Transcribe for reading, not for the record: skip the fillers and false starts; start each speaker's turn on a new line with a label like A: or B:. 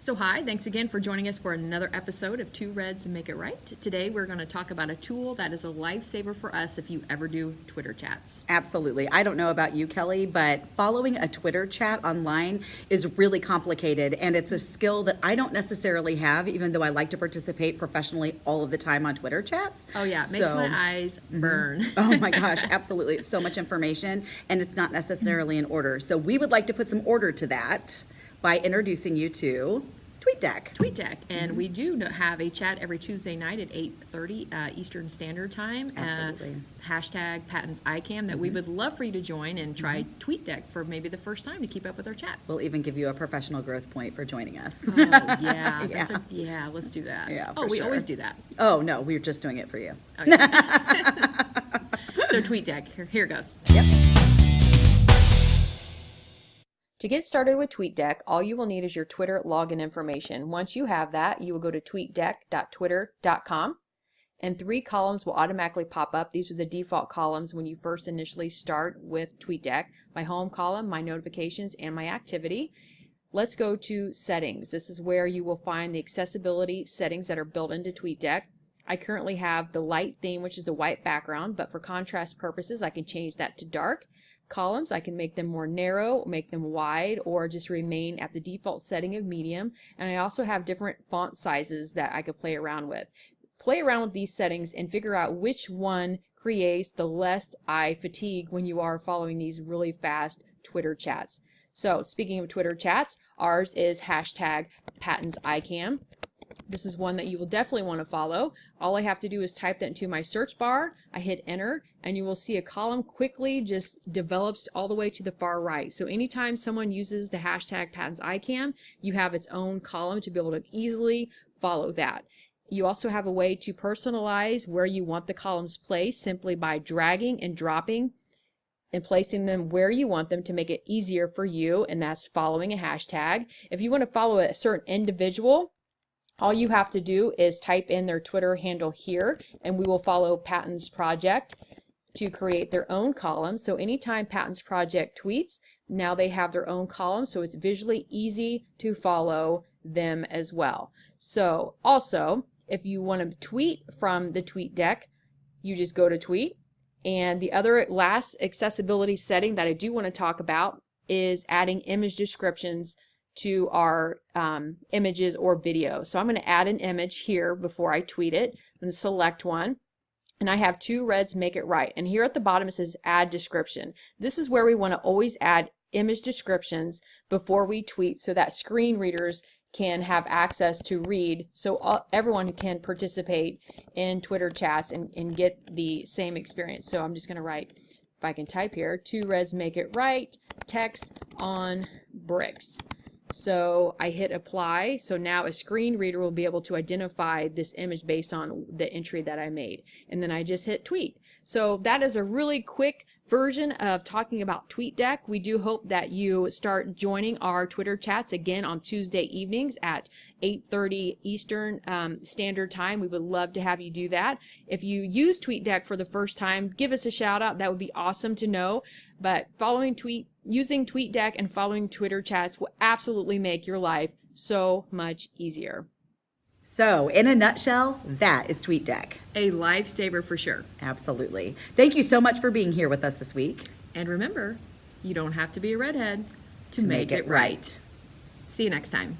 A: So hi, thanks again for joining us for another episode of Two Reds and Make It Right. Today we're going to talk about a tool that is a lifesaver for us if you ever do Twitter chats.
B: Absolutely. I don't know about you, Kelly, but following a Twitter chat online is really complicated, and it's a skill that I don't necessarily have, even though I like to participate professionally all of the time on Twitter chats.
A: Oh yeah, it makes my eyes burn.
B: Oh my gosh, absolutely. It's so much information, and it's not necessarily in order. So we would like to put some order to that by introducing you to TweetDeck.
A: TweetDeck, and we do have a chat every Tuesday night at 8:30 Eastern Standard Time.
B: Absolutely.
A: Hashtag Patton's ICAM that we would love for you to join and try TweetDeck for maybe the first time to keep up with our chat.
B: We'll even give you a professional growth point for joining us.
A: Oh yeah,
B: Yeah.
A: Let's do that.
B: Yeah,
A: oh,
B: for
A: we
B: sure.
A: always do that.
B: Oh no, we're just doing it for you.
A: Oh, yeah. So TweetDeck, here goes.
B: Yep.
C: To get started with TweetDeck, all you will need is your Twitter login information. Once you have that, you will go to tweetdeck.twitter.com, and 3 columns will automatically pop up. These are the default columns when you first initially start with TweetDeck. My home column, my notifications, and my activity. Let's go to settings. This is where you will find the accessibility settings that are built into TweetDeck. I currently have the light theme, which is the white background, but for contrast purposes, I can change that to dark. Columns, I can make them more narrow, make them wide, or just remain at the default setting of medium. And I also have different font sizes that I could play around with. Play around with these settings and figure out which one creates the less eye fatigue when you are following these really fast Twitter chats. So speaking of Twitter chats, ours is hashtag Patton's ICAM. This is one that you will definitely want to follow. All I have to do is type that into my search bar. I hit enter, and you will see a column quickly just develops all the way to the far right. So anytime someone uses the hashtag Patton's ICAM, you have its own column to be able to easily follow that. You also have a way to personalize where you want the columns placed simply by dragging and dropping and placing them where you want them to make it easier for you, and that's following a hashtag. If you want to follow a certain individual, all you have to do is type in their Twitter handle here, and we will follow Patton's Project to create their own column. So anytime Patton's Project tweets, now they have their own column, so it's visually easy to follow them as well. So also, if you want to tweet from the TweetDeck, you just go to tweet. And the other last accessibility setting that I do want to talk about is adding image descriptions to our images or videos. So I'm going to add an image here before I tweet it and select one. And I have Two Reds Make It Right. And here at the bottom it says add description. This is where we want to always add image descriptions before we tweet so that screen readers can have access to read, so everyone can participate in Twitter chats and get the same experience. So I'm just going to write, if I can type here, Two Reds Make It Right, text on bricks. So I hit apply, so now a screen reader will be able to identify this image based on the entry that I made. And then I just hit tweet. So that is a really quick version of talking about TweetDeck. We do hope that you start joining our Twitter chats again on Tuesday evenings at 8:30 Eastern Standard Time. We would love to have you do that. If you use TweetDeck for the first time, give us a shout out. That would be awesome to know. But using TweetDeck and following Twitter chats will absolutely make your life so much easier.
B: So, in a nutshell, that is TweetDeck.
A: A lifesaver for sure.
B: Absolutely. Thank you so much for being here with us this week.
A: And remember, you don't have to be a redhead to make it right. See you next time.